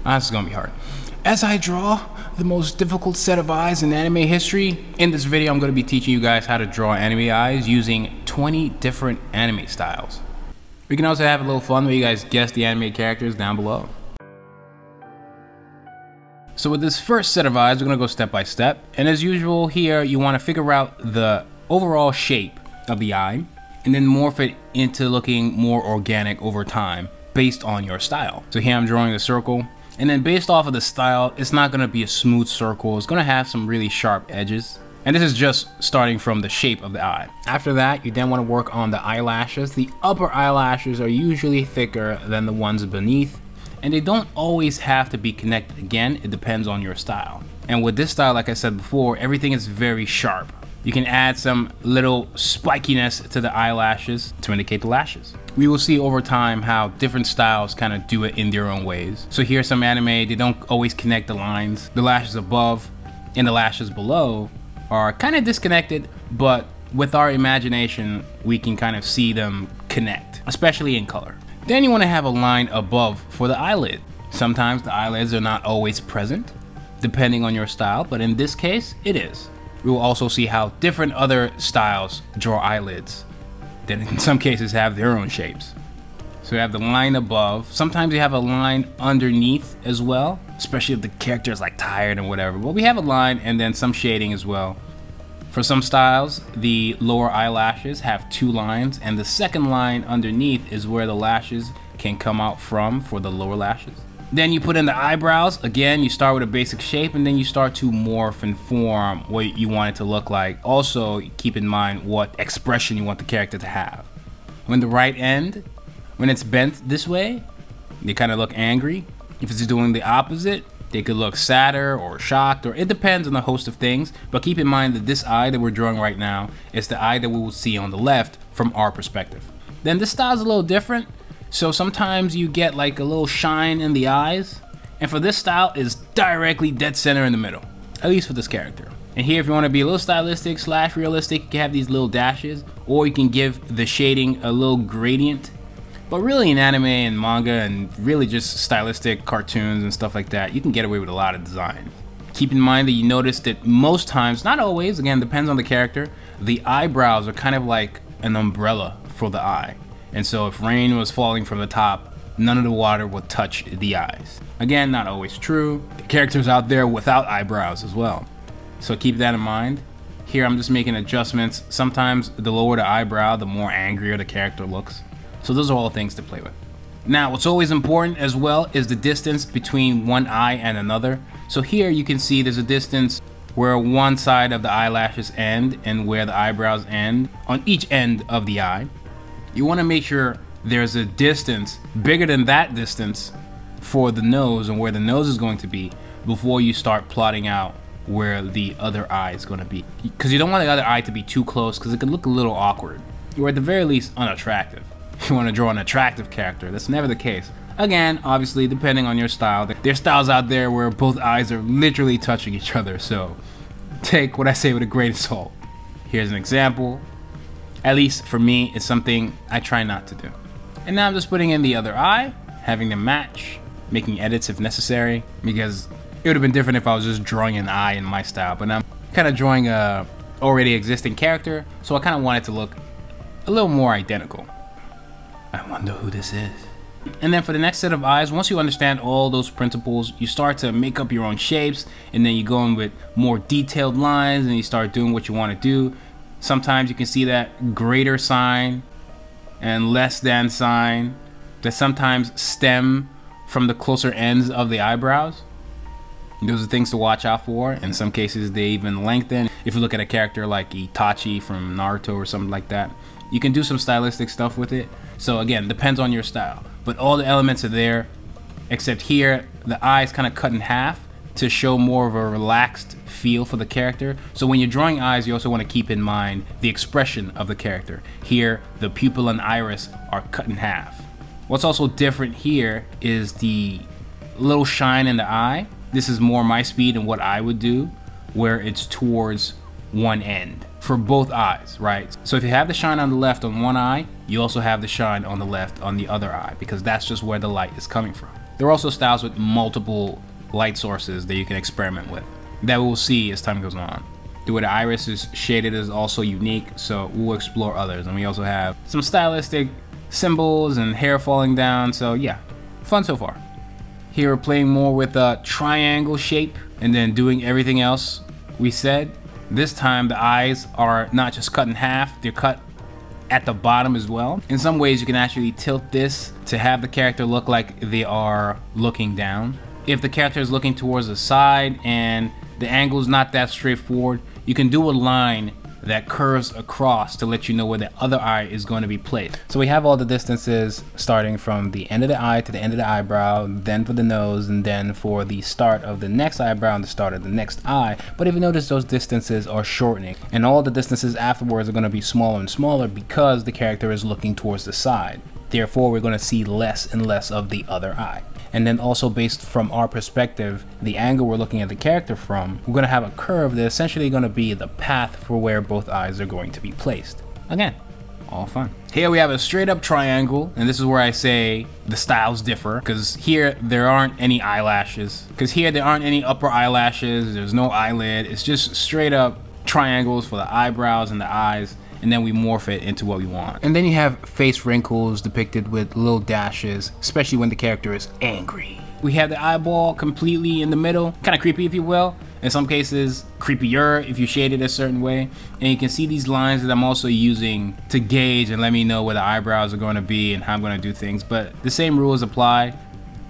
This is gonna be hard. As I draw the most difficult set of eyes in anime history, in this video I'm gonna be teaching you guys how to draw anime eyes using 20 different anime styles. We can also have a little fun where you guys guess the anime characters down below. So with this first set of eyes, we're gonna go step by step. And as usual here, you wanna figure out the overall shape of the eye and then morph it into looking more organic over time based on your style. So here I'm drawing the circle. And then based off of the style, it's not gonna be a smooth circle. It's gonna have some really sharp edges. And this is just starting from the shape of the eye. After that, you then wanna work on the eyelashes. The upper eyelashes are usually thicker than the ones beneath, and they don't always have to be connected. Again, it depends on your style. And with this style, like I said before, everything is very sharp. You can add some little spikiness to the eyelashes to indicate the lashes. We will see over time how different styles kind of do it in their own ways. So here's some anime, they don't always connect the lines. The lashes above and the lashes below are kind of disconnected, but with our imagination, we can kind of see them connect, especially in color. Then you want to have a line above for the eyelid. Sometimes the eyelids are not always present, depending on your style, but in this case, it is. We will also see how different other styles draw eyelids that in some cases have their own shapes. So you have the line above. Sometimes you have a line underneath as well, especially if the character is like tired and whatever. But we have a line and then some shading as well. For some styles, the lower eyelashes have two lines, and the second line underneath is where the lashes can come out from for the lower lashes. Then you put in the eyebrows. Again, you start with a basic shape and then you start to morph and form what you want it to look like. Also, keep in mind what expression you want the character to have. When the right end, when it's bent this way, they kind of look angry. If it's doing the opposite, they could look sadder or shocked, or it depends on a host of things. But keep in mind that this eye that we're drawing right now is the eye that we will see on the left from our perspective. Then this style is a little different. So sometimes you get like a little shine in the eyes, and for this style is directly dead center in the middle, at least for this character. And here, if you want to be a little stylistic / realistic, you can have these little dashes, or you can give the shading a little gradient. But really in anime and manga and really just stylistic cartoons and stuff like that, you can get away with a lot of design. Keep in mind that you notice that most times, not always, again depends on the character, the eyebrows are kind of like an umbrella for the eye. And so if rain was falling from the top, none of the water would touch the eyes. Again, not always true. The characters out there without eyebrows as well. So keep that in mind. Here I'm just making adjustments. Sometimes the lower the eyebrow, the more angrier the character looks. So those are all things to play with. Now, what's always important as well is the distance between one eye and another. So here you can see there's a distance where one side of the eyelashes end and where the eyebrows end on each end of the eye. You want to make sure there's a distance bigger than that distance for the nose and where the nose is going to be before you start plotting out where the other eye is going to be. Because you don't want the other eye to be too close because it can look a little awkward, or at the very least unattractive. If you want to draw an attractive character, that's never the case. Again, obviously depending on your style. There's styles out there where both eyes are literally touching each other, so take what I say with a grain of salt. Here's an example. At least for me, it's something I try not to do. And now I'm just putting in the other eye, having them match, making edits if necessary, because it would have been different if I was just drawing an eye in my style, but now I'm kind of drawing a already existing character, so I kind of want it to look a little more identical. I wonder who this is. And then for the next set of eyes, once you understand all those principles, you start to make up your own shapes, and then you go in with more detailed lines, and you start doing what you want to do. Sometimes you can see that greater sign and less than sign that sometimes stem from the closer ends of the eyebrows. Those are things to watch out for. In some cases, they even lengthen. If you look at a character like Itachi from Naruto or something like that, you can do some stylistic stuff with it. So again, depends on your style. But all the elements are there, except here, the eye is kind of cut in half to show more of a relaxed feel for the character. So when you're drawing eyes, you also want to keep in mind the expression of the character. Here, the pupil and iris are cut in half. What's also different here is the little shine in the eye. This is more my speed and what I would do, where it's towards one end for both eyes, right? So if you have the shine on the left on one eye, you also have the shine on the left on the other eye, because that's just where the light is coming from. There are also styles with multiple light sources that you can experiment with that we'll see as time goes on. The way the iris is shaded is also unique, so we'll explore others. And we also have some stylistic symbols and hair falling down, so yeah, fun so far. Here we're playing more with a triangle shape and then doing everything else we said. This time the eyes are not just cut in half, they're cut at the bottom as well. In some ways you can actually tilt this to have the character look like they are looking down. If the character is looking towards the side and the angle is not that straightforward, you can do a line that curves across to let you know where the other eye is going to be placed. So we have all the distances starting from the end of the eye to the end of the eyebrow, then for the nose, and then for the start of the next eyebrow and the start of the next eye. But if you notice, those distances are shortening, and all the distances afterwards are going to be smaller and smaller because the character is looking towards the side. Therefore, we're going to see less and less of the other eye. And then also based from our perspective, the angle we're looking at the character from, we're going to have a curve that's essentially going to be the path for where both eyes are going to be placed. Again, all fun. Here we have a straight up triangle, and this is where I say the styles differ, because here there aren't any eyelashes, because here there aren't any upper eyelashes, there's no eyelid, it's just straight up triangles for the eyebrows and the eyes, and then we morph it into what we want. And then you have face wrinkles depicted with little dashes, especially when the character is angry. We have the eyeball completely in the middle, kind of creepy if you will. In some cases, creepier if you shade it a certain way. And you can see these lines that I'm also using to gauge and let me know where the eyebrows are going to be and how I'm going to do things. But the same rules apply.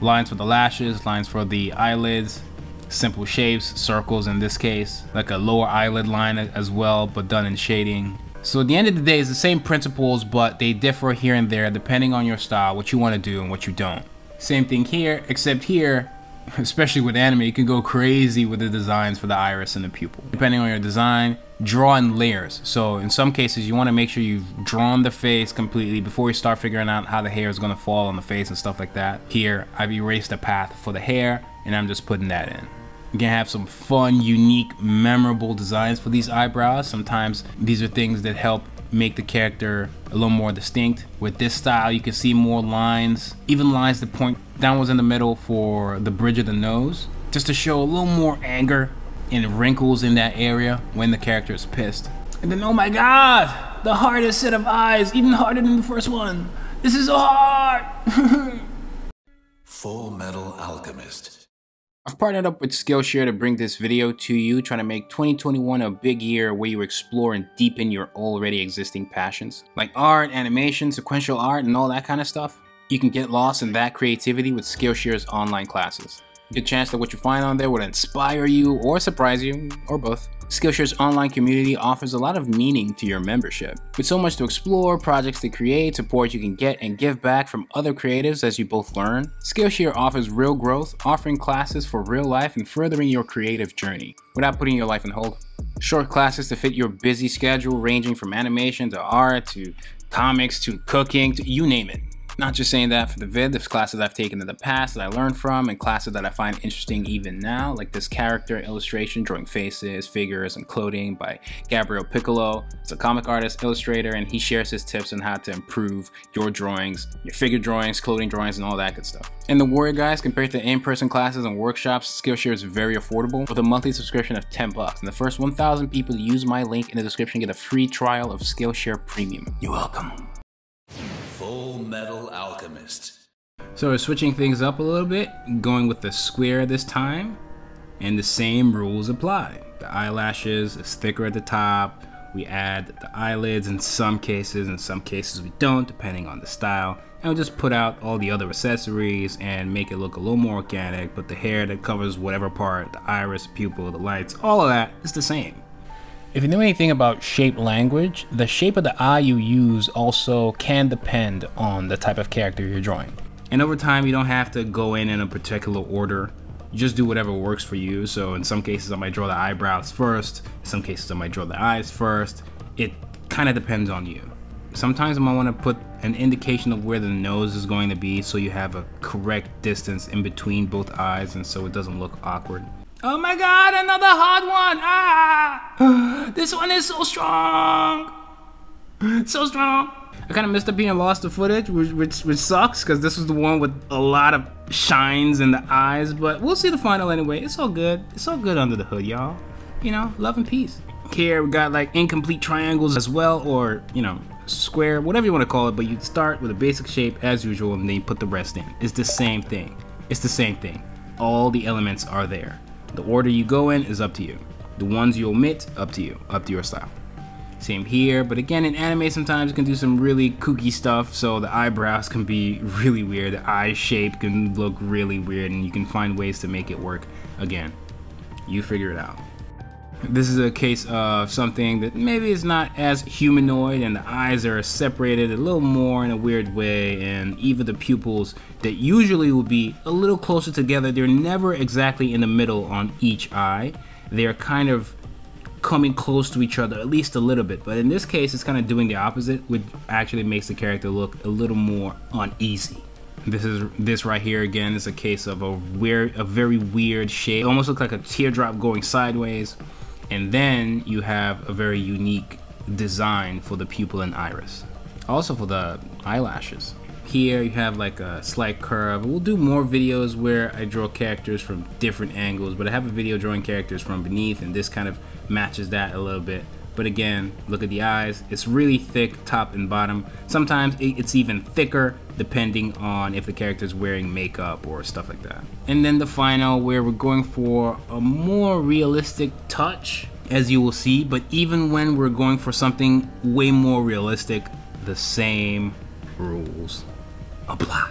Lines for the lashes, lines for the eyelids, simple shapes, circles in this case, like a lower eyelid line as well, but done in shading. So at the end of the day, it's the same principles, but they differ here and there depending on your style, what you want to do and what you don't. Same thing here, except here, especially with anime, you can go crazy with the designs for the iris and the pupil. Depending on your design, draw in layers. So in some cases, you want to make sure you've drawn the face completely before you start figuring out how the hair is going to fall on the face and stuff like that. Here, I've erased the path for the hair, and I'm just putting that in. You can have some fun, unique, memorable designs for these eyebrows. Sometimes these are things that help make the character a little more distinct. With this style, you can see more lines, even lines that point downwards in the middle for the bridge of the nose, just to show a little more anger and wrinkles in that area when the character is pissed. And then, oh my god, the hardest set of eyes, even harder than the first one. This is so hard. Full Metal Alchemist. I've partnered up with Skillshare to bring this video to you, trying to make 2021 a big year where you explore and deepen your already existing passions. Like art, animation, sequential art, and all that kind of stuff. You can get lost in that creativity with Skillshare's online classes. Good chance that what you find on there would inspire you or surprise you, or both. Skillshare's online community offers a lot of meaning to your membership. With so much to explore, projects to create, support you can get, and give back from other creatives as you both learn, Skillshare offers real growth, offering classes for real life and furthering your creative journey without putting your life on hold. Short classes to fit your busy schedule, ranging from animation to art to comics to cooking to you name it. Not just saying that for the vid, there's classes I've taken in the past that I learned from, and classes that I find interesting even now, like this character illustration drawing faces, figures, and clothing by Gabriel Piccolo. It's a comic artist, illustrator, and he shares his tips on how to improve your drawings, your figure drawings, clothing drawings, and all that good stuff. And the Warrior guys, compared to in-person classes and workshops, Skillshare is very affordable with a monthly subscription of $10. And the first 1,000 people to use my link in the description get a free trial of Skillshare Premium. You're welcome. Full Metal Alchemist. So we're switching things up a little bit, going with the square this time, and the same rules apply. The eyelashes is thicker at the top, we add the eyelids in some cases we don't, depending on the style, and we'll just put out all the other accessories and make it look a little more organic, but the hair that covers whatever part, the iris, pupil, the lights, all of that is the same. If you know anything about shape language, the shape of the eye you use also can depend on the type of character you're drawing. And over time, you don't have to go in a particular order. You just do whatever works for you. So in some cases, I might draw the eyebrows first. In some cases, I might draw the eyes first. It kind of depends on you. Sometimes I might want to put an indication of where the nose is going to be so you have a correct distance in between both eyes and so it doesn't look awkward. Oh my god, another hard one! Ah! This one is so strong! So strong. I kind of missed up being lost the footage, which sucks, because this was the one with a lot of shines in the eyes, but we'll see the final anyway. It's all good. It's all good under the hood, y'all. You know, love and peace. Here we got like incomplete triangles as well, or, you know, square, whatever you want to call it, but you start with a basic shape as usual and then you put the rest in. It's the same thing. It's the same thing. All the elements are there. The order you go in is up to you. The ones you omit, up to you, up to your style. Same here, but again, in anime sometimes you can do some really kooky stuff, so the eyebrows can be really weird, the eye shape can look really weird, and you can find ways to make it work. Again, you figure it out. This is a case of something that maybe is not as humanoid, and the eyes are separated a little more in a weird way, and even the pupils that usually would be a little closer together, they're never exactly in the middle on each eye. They're kind of coming close to each other, at least a little bit, but in this case it's kind of doing the opposite, which actually makes the character look a little more uneasy. This right here again is a case of a very weird shape. It almost looks like a teardrop going sideways, and then you have a very unique design for the pupil and iris. Also for the eyelashes. Here you have like a slight curve. We'll do more videos where I draw characters from different angles, but I have a video drawing characters from beneath, and this kind of matches that a little bit. But again, look at the eyes. It's really thick top and bottom. Sometimes it's even thicker depending on if the character is wearing makeup or stuff like that. And then the final, where we're going for a more realistic touch, as you will see, but even when we're going for something way more realistic, the same rules apply.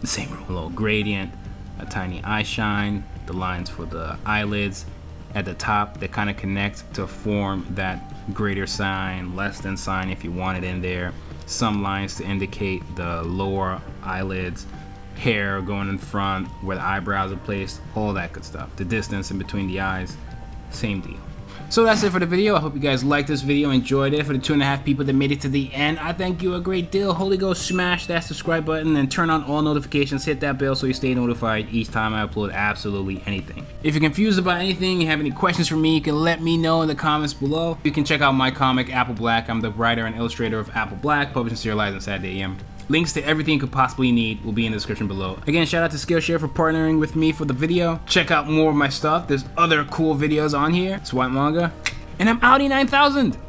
The same rule. A little gradient, a tiny eye shine, the lines for the eyelids at the top that kind of connect to form that greater sign, less than sign if you want it in there. Some lines to indicate the lower eyelids, hair going in front, where the eyebrows are placed, all that good stuff. The distance in between the eyes, same deal. So that's it for the video. I hope you guys liked this video, enjoyed it. For the 2.5 people that made it to the end, I thank you a great deal. Holy Ghost, smash that subscribe button and turn on all notifications. Hit that bell so you stay notified each time I upload absolutely anything. If you're confused about anything, you have any questions for me, you can let me know in the comments below. You can check out my comic, Apple Black. I'm the writer and illustrator of Apple Black, published and serialized on Saturday AM. Links to everything you could possibly need will be in the description below. Again, shout out to Skillshare for partnering with me for the video. Check out more of my stuff. There's other cool videos on here. It's Whyt Manga. And I'm Audi 9000!